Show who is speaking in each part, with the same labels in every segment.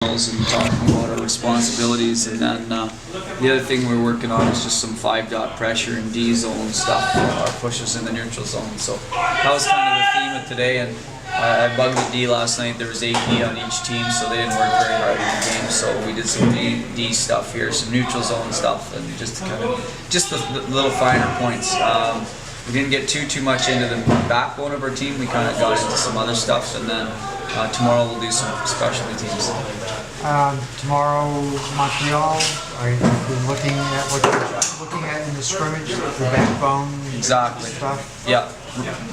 Speaker 1: and talking about our responsibilities, and then the other thing we're working on is just some 5-dot pressure and D zone stuff, our pushes in the neutral zone. So that was kind of the theme of today, and I bugged the D last night. There was 8 D on each team, so they didn't work very hard in the game. So we did some D stuff here, some neutral zone stuff, and just the little finer points. We didn't get too much into the backbone of our team. We kind of got into some other stuff, and then tomorrow we'll do some specialty teams.
Speaker 2: Tomorrow, Montreal. Are you looking at what you're looking at in the scrimmage, the backbone?
Speaker 1: Exactly.
Speaker 2: Stuff?
Speaker 1: Yeah.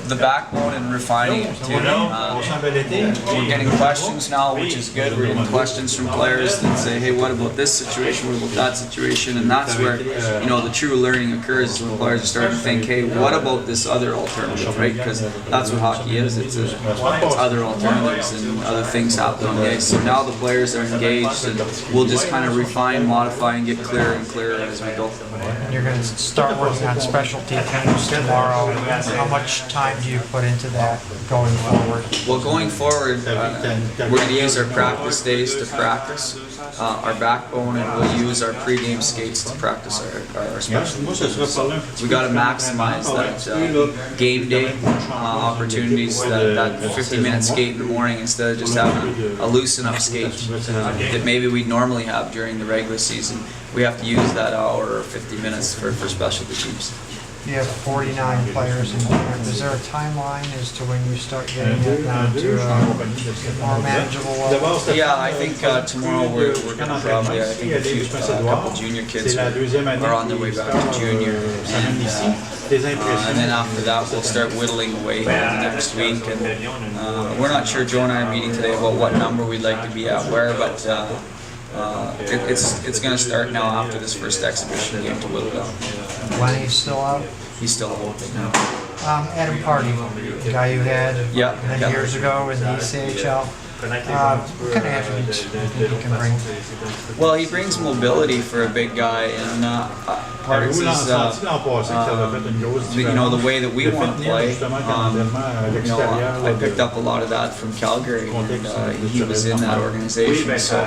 Speaker 1: The backbone and refining it too. We're getting questions now, which is good. We're getting questions from players that say, hey, what about this situation, what about that situation? And that's where, the true learning occurs, is when players are starting to think, hey, what about this other alternative, right? Because that's what hockey is. It's other alternatives and other things happen on the ice. So now the players are engaged, and we'll just kind of refine, modify, and get clearer and clearer as we go.
Speaker 2: And you're going to start working on specialty teams tomorrow. How much time do you put into that going forward?
Speaker 1: Well, going forward, we're going to use our practice days to practice our backbone, and we'll use our pre-game skates to practice our specialties. So we got to maximize that game day opportunities, that 50-minute skate in the morning, instead of just having a loosen up skate that maybe we normally have during the regular season. We have to use that hour or 50 minutes for specialty teams.
Speaker 2: You have 49 players in camp. Is there a timeline as to when you start getting it down to a more manageable level?
Speaker 1: Yeah, I think tomorrow we're going to probably, a couple junior kids are on their way back to junior. And then after that, we'll start whittling away the next week. And we're not sure, Joe and I are meeting today about what number we'd like to be at where, but it's going to start now after this first exhibition game to whittle down.
Speaker 2: Lenny's still out?
Speaker 1: He's still out now.
Speaker 2: Adam Party, the guy you had many years ago in the ECHL. What kind of attributes do you think he can bring?
Speaker 1: Well, he brings mobility for a big guy, and part of his, the way that we want to play. I picked up a lot of that from Calgary, and he was in that organization, so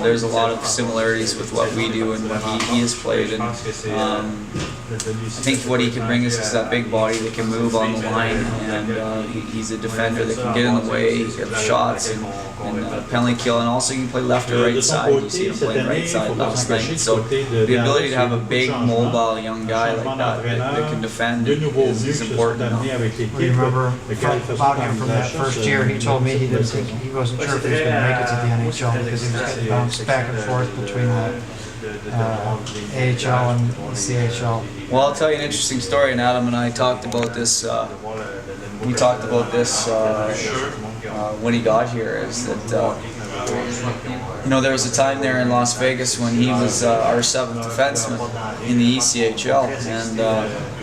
Speaker 1: there's a lot of similarities with what we do and what he has played. And I think what he can bring is just that big body that can move on the line, and he's a defender that can get in the way of shots and penalty kill, and also you can play left or right side. You see him playing right side last night. So the ability to have a big, mobile young guy like that can defend is important.
Speaker 2: We remember about him from that first year. He told me he wasn't sure if he was going to make it to the NHL because he was getting bounced back and forth between the AHL and CHL.
Speaker 1: Well, I'll tell you an interesting story, and Adam and I talked about this. We talked about this when he got here. Is that there was a time there in Las Vegas when he was our 7th defenseman in the ECHL, and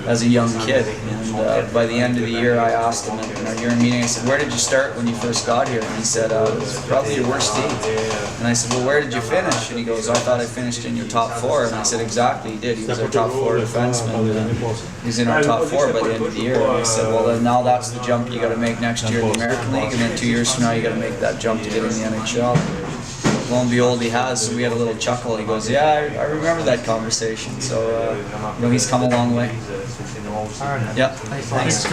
Speaker 1: as a young kid. And by the end of the year, I asked him in our year meeting. I said, "Where did you start when you first got here?" And he said, "It was probably your worst team." And I said, "Well, where did you finish?" And he goes, "I thought I finished in your top 4." And I said, "Exactly, he did. He was our top 4 defenseman. He was in our top 4 by the end of the year." And I said, "Well, then now that's the jump you got to make next year in the American League, and then 2 years from now you got to make that jump to get in the NHL." Lo and behold, he has. So we had a little chuckle. He goes, "Yeah, I remember that conversation." So he's come a long way.
Speaker 2: All right.
Speaker 1: Yeah.
Speaker 2: Thanks.